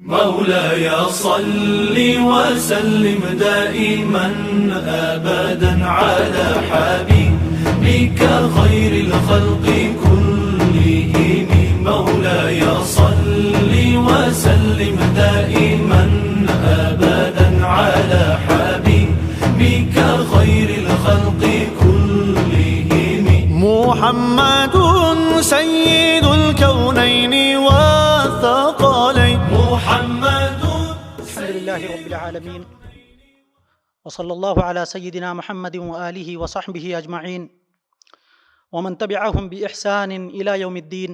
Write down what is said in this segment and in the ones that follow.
مولاي صل وسلم دائما أبدا على حبيبك خير الخلق كلهم. مولاي صل وسلم دائما أبدا على حبيبك خير الخلق كلهم. محمد سيد الكونين والثقلين. محمد الحمد لله رب العالمين وصلى الله على سيدنا محمد وآله وصحبه أجمعين ومن تبعهم بإحسان إلى يوم الدين.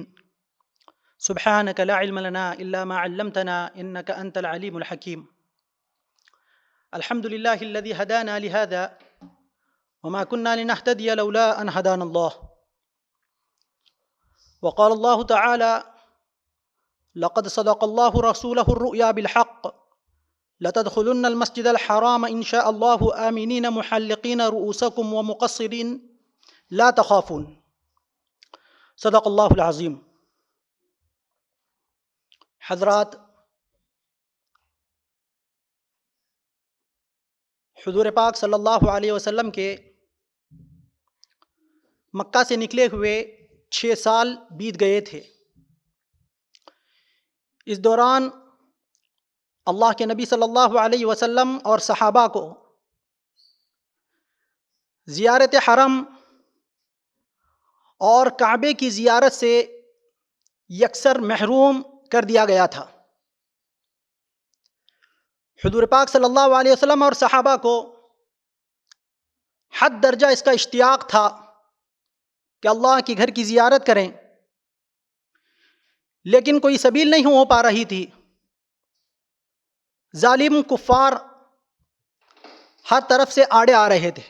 سبحانك لا علم لنا إلا ما علمتنا إنك أنت العليم الحكيم. الحمد لله الذي هدانا لهذا وما كنا لنهتدي لولا أن هدانا الله. وقال الله تعالى: لقد صدق الله رسوله الرؤيا بالحق لتدخلن المسجد الحرام إن شاء الله آمنين محلقين رؤوسكم ومقصرين لا تخافون. صدق اللہ العظیم. حضرات، حضور پاک صلی اللہ علیہ وسلم کے مکہ سے نکلے ہوئے 6 سال بیت گئے تھے. اس دوران اللہ کے نبی صلی اللہ علیہ وسلم اور صحابہ کو زیارت حرم اور کعبے کی زیارت سے یکسر محروم کر دیا گیا تھا. حضور پاک صلی اللہ علیہ وسلم اور صحابہ کو حد درجہ اس کا اشتیاق تھا کہ اللہ کے گھر کی زیارت کریں، لیکن کوئی سبیل نہیں ہو پا رہی تھی. ظالم کفار ہر طرف سے آڑے آ رہے تھے.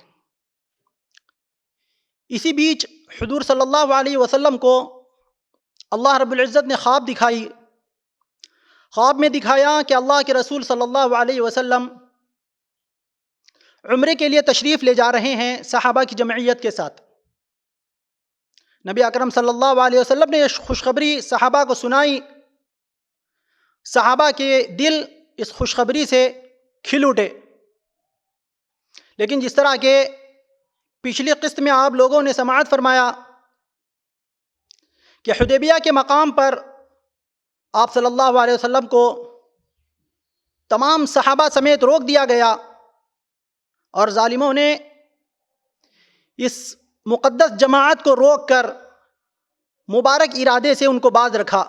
اسی بیچ حضور صلی اللہ علیہ وسلم کو اللہ رب العزت نے خواب دکھائی. خواب میں دکھایا کہ اللہ کے رسول صلی اللہ علیہ وسلم عمرے کے لیے تشریف لے جا رہے ہیں صحابہ کی جمعیت کے ساتھ. نبی اکرم صلی اللہ علیہ وسلم نے یہ خوشخبری صحابہ کو سنائی. صحابہ کے دل اس خوشخبری سے کھل اٹھے. لیکن جس طرح کے پچھلی قسط میں آپ لوگوں نے سماعت فرمایا کہ حدیبیہ کے مقام پر آپ صلی اللہ علیہ وسلم کو تمام صحابہ سمیت روک دیا گیا اور ظالموں نے اس مقدس جماعت کو روک کر مبارک ارادے سے ان کو باز رکھا.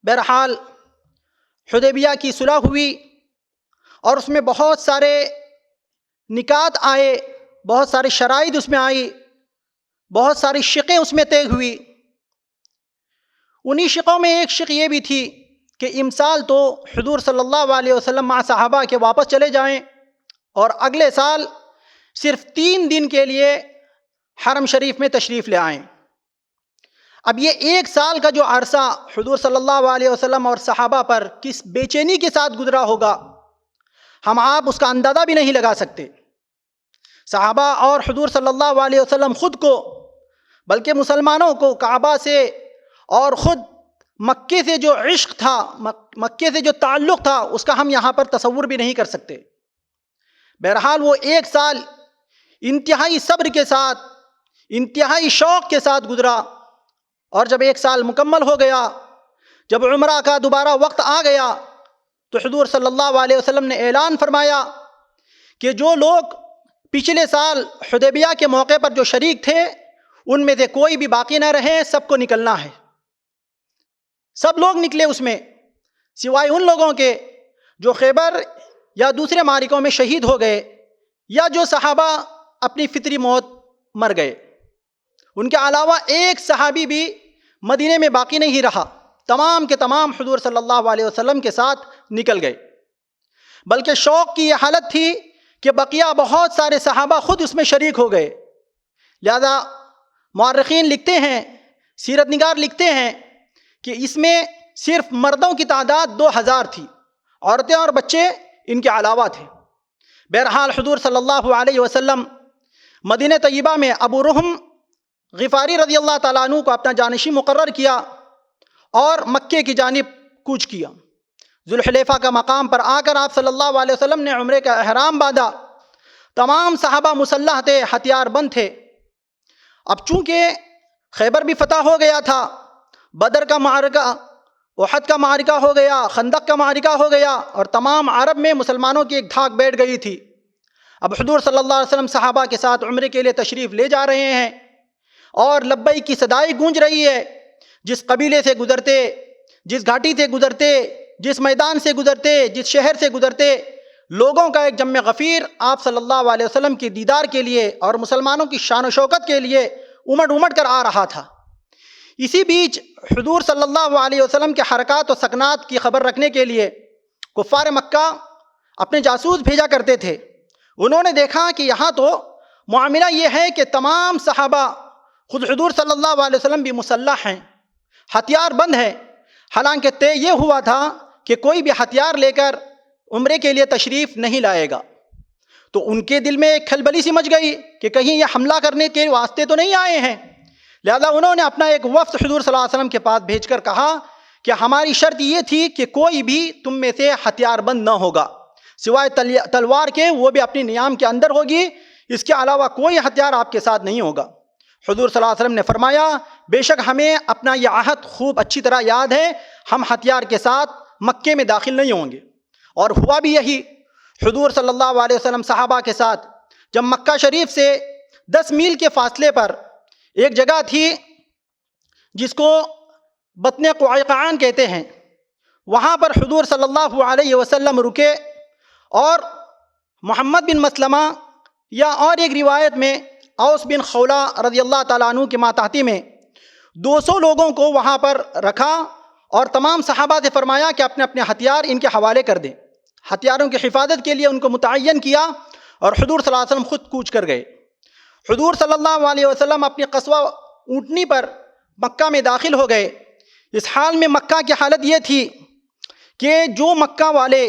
بہرحال حدیبیہ کی صلح ہوئی اور اس میں بہت سارے نکات آئے، بہت سارے شرائط اس میں آئی، بہت ساری شقیں اس میں طے ہوئی. انہی شقوں میں ایک شق یہ بھی تھی کہ امسال تو حضور صلی اللہ علیہ وسلم مع صحابہ کے واپس چلے جائیں اور اگلے سال صرف 3 دن کے لیے حرم شریف میں تشریف لے آئیں. اب یہ 1 سال کا جو عرصہ حضور صلی اللہ علیہ وسلم اور صحابہ پر کس بے چینی کے ساتھ گزرا ہوگا، ہم آپ اس کا اندازہ بھی نہیں لگا سکتے. صحابہ اور حضور صلی اللہ علیہ وسلم خود کو، بلکہ مسلمانوں کو کعبہ سے اور خود مکے سے جو عشق تھا، مکے سے جو تعلق تھا، اس کا ہم یہاں پر تصور بھی نہیں کر سکتے. بہرحال وہ 1 سال انتہائی صبر کے ساتھ، انتہائی شوق کے ساتھ گزرا. اور جب 1 سال مکمل ہو گیا، جب عمرہ کا دوبارہ وقت آ گیا، تو حضور صلی اللہ علیہ وسلم نے اعلان فرمایا کہ جو لوگ پچھلے سال حدیبیہ کے موقع پر جو شریک تھے، ان میں سے کوئی بھی باقی نہ رہے، سب کو نکلنا ہے. سب لوگ نکلے اس میں، سوائے ان لوگوں کے جو خیبر یا دوسرے معرکوں میں شہید ہو گئے یا جو صحابہ اپنی فطری موت مر گئے. ان کے علاوہ ایک صحابی بھی مدینے میں باقی نہیں رہا. تمام کے تمام حضور صلی اللہ علیہ وسلم کے ساتھ نکل گئے. بلکہ شوق کی یہ حالت تھی کہ بقیہ بہت سارے صحابہ خود اس میں شریک ہو گئے. لہذا مورخین لکھتے ہیں، سیرت نگار لکھتے ہیں کہ اس میں صرف مردوں کی تعداد 2000 تھی، عورتیں اور بچے ان کے علاوہ تھے. بہرحال حضور صلی اللہ علیہ وسلم مدینہ طیبہ میں ابو رحم غفاری رضی اللہ تعالیٰ عنہ کو اپنا جانشین مقرر کیا اور مکے کی جانب کوچ کیا. ذوالحلیفہ کا مقام پر آ کر آپ صلی اللہ علیہ وسلم نے عمرے کا احرام باندھا. تمام صحابہ مسلح تھے، ہتھیار بند تھے. اب چونکہ خیبر بھی فتح ہو گیا تھا، بدر کا معرکہ، احد کا معرکہ ہو گیا، خندق کا معرکہ ہو گیا، اور تمام عرب میں مسلمانوں کی ایک دھاک بیٹھ گئی تھی. اب حضور صلی اللہ علیہ وسلم صحابہ کے ساتھ عمرے کے لیے تشریف لے جا رہے ہیں اور لبیک کی صدائی گونج رہی ہے. جس قبیلے سے گزرتے، جس گھاٹی سے گزرتے، جس میدان سے گزرتے، جس شہر سے گزرتے، لوگوں کا ایک جمع غفیر آپ صلی اللہ علیہ وسلم کی دیدار کے لیے اور مسلمانوں کی شان و شوکت کے لیے امڑ کر آ رہا تھا. اسی بیچ حضور صلی اللہ علیہ وسلم کے حرکات و سکنات کی خبر رکھنے کے لیے کفار مکہ اپنے جاسوس بھیجا کرتے تھے. انہوں نے دیکھا کہ یہاں تو معاملہ یہ ہے کہ تمام صحابہ، خود حضور صلی اللہ علیہ وسلم بھی مسلح ہیں، ہتھیار بند ہیں. حالانکہ طے یہ ہوا تھا کہ کوئی بھی ہتھیار لے کر عمرے کے لیے تشریف نہیں لائے گا. تو ان کے دل میں ایک کھلبلی سی مچ گئی کہ کہیں یہ حملہ کرنے کے واسطے تو نہیں آئے ہیں. لہذا انہوں نے اپنا ایک وفد حضور صلی اللہ علیہ وسلم کے پاس بھیج کر کہا کہ ہماری شرط یہ تھی کہ کوئی بھی تم میں سے ہتھیار بند نہ ہوگا، سوائے تلوار کے، وہ بھی اپنی نیام کے اندر ہوگی، اس کے علاوہ کوئی ہتھیار آپ کے ساتھ نہیں ہوگا. حضور صلی اللہ علیہ وسلم نے فرمایا بے شک ہمیں اپنا یہ عہد خوب اچھی طرح یاد ہے، ہم ہتھیار کے ساتھ مکے میں داخل نہیں ہوں گے. اور ہوا بھی یہی. حضور صلی اللہ علیہ وسلم صحابہ کے ساتھ جب مکہ شریف سے 10 میل کے فاصلے پر ایک جگہ تھی جس کو بطن قعیقعان کہتے ہیں، وہاں پر حضور صلی اللہ علیہ وسلم رکے اور محمد بن مسلمہ یا اور ایک روایت میں اوس بن خولہ رضی اللہ تعالیٰ عنہ کے ماتحتی میں 200 لوگوں کو وہاں پر رکھا اور تمام صحابہ سے فرمایا کہ اپنے اپنے ہتھیار ان کے حوالے کر دیں. ہتھیاروں کی حفاظت کے لیے ان کو متعین کیا اور حضور صلی اللہ علیہ وسلم خود کوچ کر گئے. حضور صلی اللہ علیہ وسلم اپنی قصوہ اونٹنی پر مکہ میں داخل ہو گئے. اس حال میں مکہ کی حالت یہ تھی کہ جو مکہ والے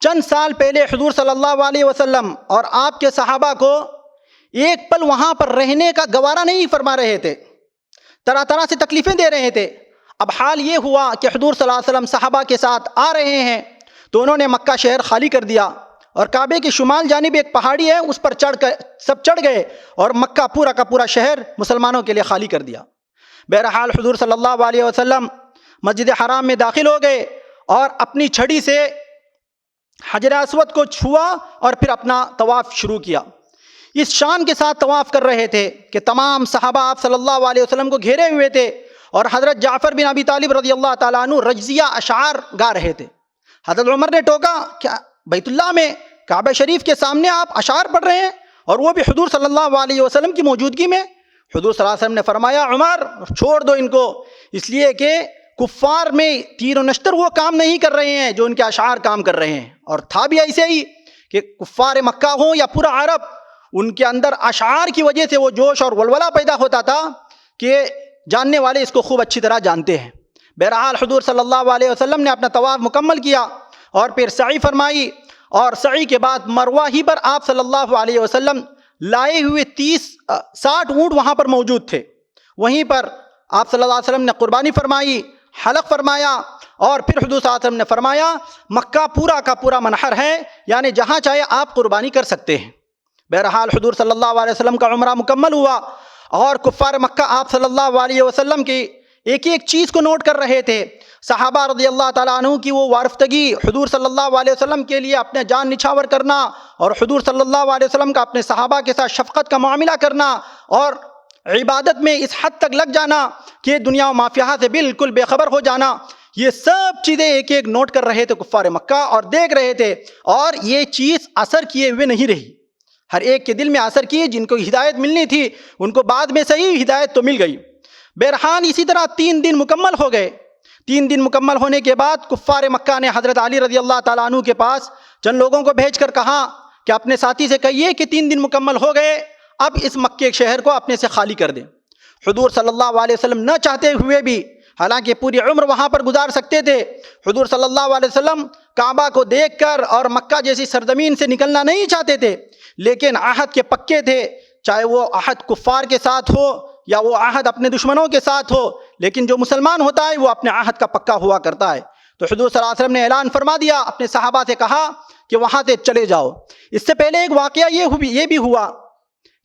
چند سال پہلے حضور صلی اللہ علیہ وسلم اور آپ کے صحابہ کو ایک پل وہاں پر رہنے کا گوارا نہیں فرما رہے تھے، طرح طرح سے تکلیفیں دے رہے تھے، اب حال یہ ہوا کہ حضور صلی اللہ علیہ وسلم صحابہ کے ساتھ آ رہے ہیں تو انہوں نے مکہ شہر خالی کر دیا اور کعبے کی شمال جانب ایک پہاڑی ہے اس پر سب چڑھ گئے اور مکہ پورا کا پورا شہر مسلمانوں کے لیے خالی کر دیا. بہرحال حضور صلی اللہ علیہ وسلم مسجد حرام میں داخل ہو گئے اور اپنی چھڑی سے حجر اسود کو چھوا اور پھر اپنا طواف شروع کیا. اس شان کے ساتھ طواف کر رہے تھے کہ تمام صحابہ آپ صلی اللہ علیہ وسلم کو گھیرے ہوئے تھے اور حضرت جعفر بن ابی طالب رضی اللہ تعالیٰ عنہ رجزیہ اشعار گا رہے تھے. حضرت عمر نے ٹوکا کیا بیت اللہ میں کعبہ شریف کے سامنے آپ اشعار پڑھ رہے ہیں اور وہ بھی حضور صلی اللہ علیہ وسلم کی موجودگی میں؟ حضور صلی اللہ علیہ وسلم نے فرمایا عمر چھوڑ دو ان کو، اس لیے کہ کفار میں تیر و نشتر وہ کام نہیں کر رہے ہیں جو ان کے اشعار کام کر رہے ہیں. اور تھا بھی ایسے ہی کہ کفار مکہ ہوں یا پورا عرب، ان کے اندر اشعار کی وجہ سے وہ جوش اور ولولہ پیدا ہوتا تھا کہ جاننے والے اس کو خوب اچھی طرح جانتے ہیں. بہرحال حضور صلی اللہ علیہ وسلم نے اپنا طواف مکمل کیا اور پھر سعی فرمائی اور سعی کے بعد مروہ ہی پر آپ صلی اللہ علیہ وسلم لائے ہوئے 60 اونٹ وہاں پر موجود تھے. وہیں پر آپ صلی اللہ علیہ وسلم نے قربانی فرمائی، حلق فرمایا اور پھر حضور صلی اللہ علیہ وسلم نے فرمایا مکہ پورا کا پورا منحر ہے، یعنی جہاں چاہے آپ قربانی کر سکتے ہیں. بہرحال حضور صلی اللہ علیہ وسلم کا عمرہ مکمل ہوا اور کفار مکہ آپ صلی اللہ علیہ وسلم کی ایک ایک چیز کو نوٹ کر رہے تھے. صحابہ رضی اللہ تعالیٰ عنہ کی وہ وارفتگی، حضور صلی اللہ علیہ وسلم کے لیے اپنے جان نچھاور کرنا اور حضور صلی اللہ علیہ وسلم کا اپنے صحابہ کے ساتھ شفقت کا معاملہ کرنا اور عبادت میں اس حد تک لگ جانا کہ دنیا و مافیہ سے بالکل بے خبر ہو جانا، یہ سب چیزیں ایک ایک نوٹ کر رہے تھے کفار مکہ اور دیکھ رہے تھے. اور یہ چیز اثر کیے ہوئے نہیں رہی، ہر ایک کے دل میں اثر کی. جن کو ہدایت ملنی تھی ان کو بعد میں صحیح ہدایت تو مل گئی. بہرحال اسی طرح 3 دن مکمل ہو گئے. 3 دن مکمل ہونے کے بعد کفار مکہ نے حضرت علی رضی اللہ تعالیٰ عنہ کے پاس چند لوگوں کو بھیج کر کہا کہ اپنے ساتھی سے کہیے کہ 3 دن مکمل ہو گئے، اب اس مکے کے شہر کو اپنے سے خالی کر دیں. حضور صلی اللہ علیہ وسلم نہ چاہتے ہوئے بھی، حالانکہ پوری عمر وہاں پر گزار سکتے تھے، حضور صلی اللہ علیہ وسلم کعبہ کو دیکھ کر اور مکہ جیسی سرزمین سے نکلنا نہیں چاہتے تھے، لیکن عہد کے پکے تھے، چاہے وہ عہد کفار کے ساتھ ہو یا وہ عہد اپنے دشمنوں کے ساتھ ہو، لیکن جو مسلمان ہوتا ہے وہ اپنے عہد کا پکا ہوا کرتا ہے. تو حضور صلی اللہ علیہ وسلم نے اعلان فرما دیا، اپنے صحابہ سے کہا کہ وہاں سے چلے جاؤ۔ اس سے پہلے ایک واقعہ یہ بھی ہوا،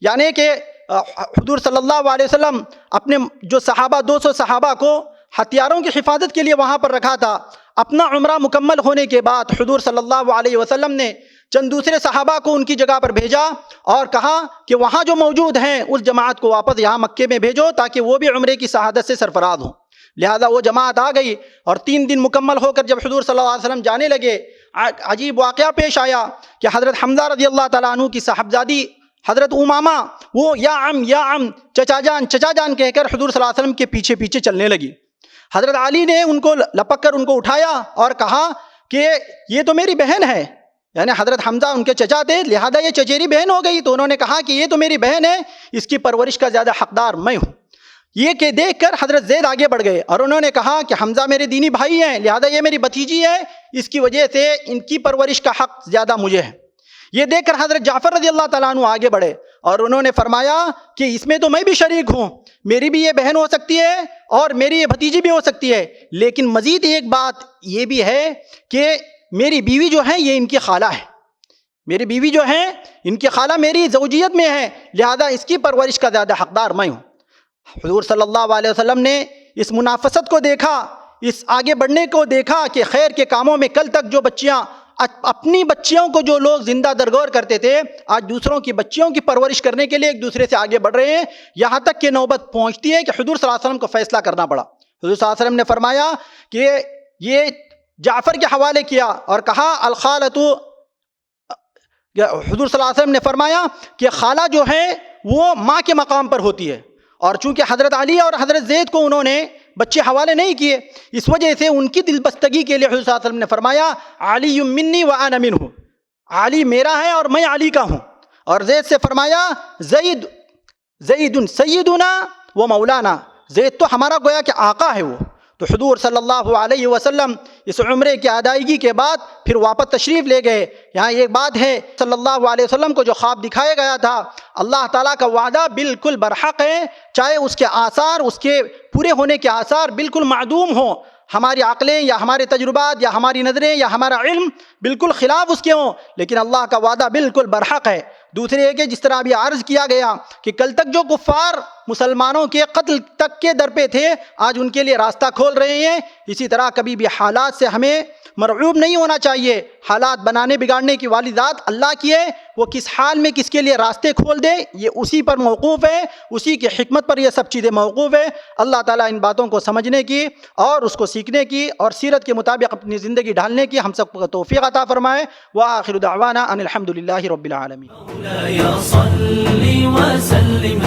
یعنی کہ حضور صلی اللہ علیہ وسلم اپنے جو صحابہ 200 صحابہ کو ہتھیاروں کی حفاظت کے لیے وہاں پر رکھا تھا۔ اپنا عمرہ مکمل ہونے کے بعد حضور صلی اللہ علیہ وسلم نے چند دوسرے صحابہ کو ان کی جگہ پر بھیجا اور کہا کہ وہاں جو موجود ہیں اس جماعت کو واپس یہاں مکے میں بھیجو تاکہ وہ بھی عمرے کی شہادت سے سرفراز ہوں۔ لہذا وہ جماعت آ گئی اور 3 دن مکمل ہو کر جب حضور صلی اللہ علیہ وسلم جانے لگے، عجیب واقعہ پیش آیا کہ حضرت حمزہ رضی اللہ تعالیٰ عنہ کی صاحبزادی حضرت امامہ وہ یا عم چچا جان کہہ کر حضور صلی اللہ علیہ وسلم کے پیچھے پیچھے چلنے لگی۔ حضرت علی نے ان کو لپک کر ان کو اٹھایا اور کہا کہ یہ تو میری بہن ہے، یعنی حضرت حمزہ ان کے چچا تھے، لہذا یہ چچیری بہن ہو گئی، تو انہوں نے کہا کہ یہ تو میری بہن ہے، اس کی پرورش کا زیادہ حقدار میں ہوں۔ یہ کہ دیکھ کر حضرت زید آگے بڑھ گئے اور انہوں نے کہا کہ حمزہ میرے دینی بھائی ہیں، لہذا یہ میری بھتیجی ہے، اس کی وجہ سے ان کی پرورش کا حق زیادہ مجھے ہے۔ یہ دیکھ کر حضرت جعفر رضی اللہ تعالیٰ عنہ آگے بڑھے اور انہوں نے فرمایا کہ اس میں تو میں بھی شریک ہوں، میری بھی یہ بہن ہو سکتی ہے اور میری یہ بھتیجی بھی ہو سکتی ہے، لیکن مزید ایک بات یہ بھی ہے کہ میری بیوی جو ہے یہ ان کی خالہ ہے، میری بیوی جو ہے ان کی خالہ میری زوجیت میں ہے، لہذا اس کی پرورش کا زیادہ حقدار میں ہوں۔ حضور صلی اللہ علیہ وسلم نے اس منافست کو دیکھا، اس آگے بڑھنے کو دیکھا کہ خیر کے کاموں میں کل تک جو بچیاں اپنی بچیوں کو جو لوگ زندہ درگور کرتے تھے، آج دوسروں کی بچیوں کی پرورش کرنے کے لیے ایک دوسرے سے آگے بڑھ رہے ہیں، یہاں تک کہ نوبت پہنچتی ہے کہ حضور صلی اللہ علیہ وسلم کو فیصلہ کرنا پڑا۔ حضور صلی اللہ علیہ وسلم نے فرمایا کہ یہ جعفر کے حوالے کیا اور کہا الخالۃ، حضور صلی اللہ علیہ وسلم نے فرمایا کہ خالہ جو ہے وہ ماں کے مقام پر ہوتی ہے، اور چونکہ حضرت علی اور حضرت زید کو انہوں نے بچے حوالے نہیں کیے، اس وجہ سے ان کی دل بستگی کے لیے حضور صلی اللہ علیہ وسلم نے فرمایا علی منی وانا منہ، علی میرا ہے اور میں علی کا ہوں۔ اور زید سے فرمایا زید سیدنا و مولانا، زید تو ہمارا گویا کہ آقا ہے وہ۔ تو حضور صلی اللہ علیہ وسلم اس عمرے کی ادائیگی کے بعد پھر واپس تشریف لے گئے۔ یہاں ایک بات ہے، صلی اللہ علیہ وسلم کو جو خواب دکھایا گیا تھا، اللہ تعالیٰ کا وعدہ بالکل برحق ہے، چاہے اس کے آثار، اس کے پورے ہونے کے آثار بالکل معدوم ہوں، ہماری عقلیں یا ہمارے تجربات یا ہماری نظریں یا ہمارا علم بالکل خلاف اس کے ہوں، لیکن اللہ کا وعدہ بالکل برحق ہے۔ دوسرے ہے کہ جس طرح ابھی عرض کیا گیا کہ کل تک جو کفار مسلمانوں کے قتل تک کے در پہ تھے، آج ان کے لیے راستہ کھول رہے ہیں۔ اسی طرح کبھی بھی حالات سے ہمیں مرعوب نہیں ہونا چاہیے۔ حالات بنانے بگاڑنے کی والی ذات اللہ کی ہے، وہ کس حال میں کس کے لیے راستے کھول دے یہ اسی پر موقوف ہے، اسی کی حکمت پر یہ سب چیزیں موقوف ہے۔ اللہ تعالیٰ ان باتوں کو سمجھنے کی اور اس کو سیکھنے کی اور سیرت کے مطابق اپنی زندگی ڈھالنے کی ہم سب کو توفیق عطا فرمائے۔ وآخر دعوانا ان الحمد للہ رب العالمین۔ مولاي صل وسلم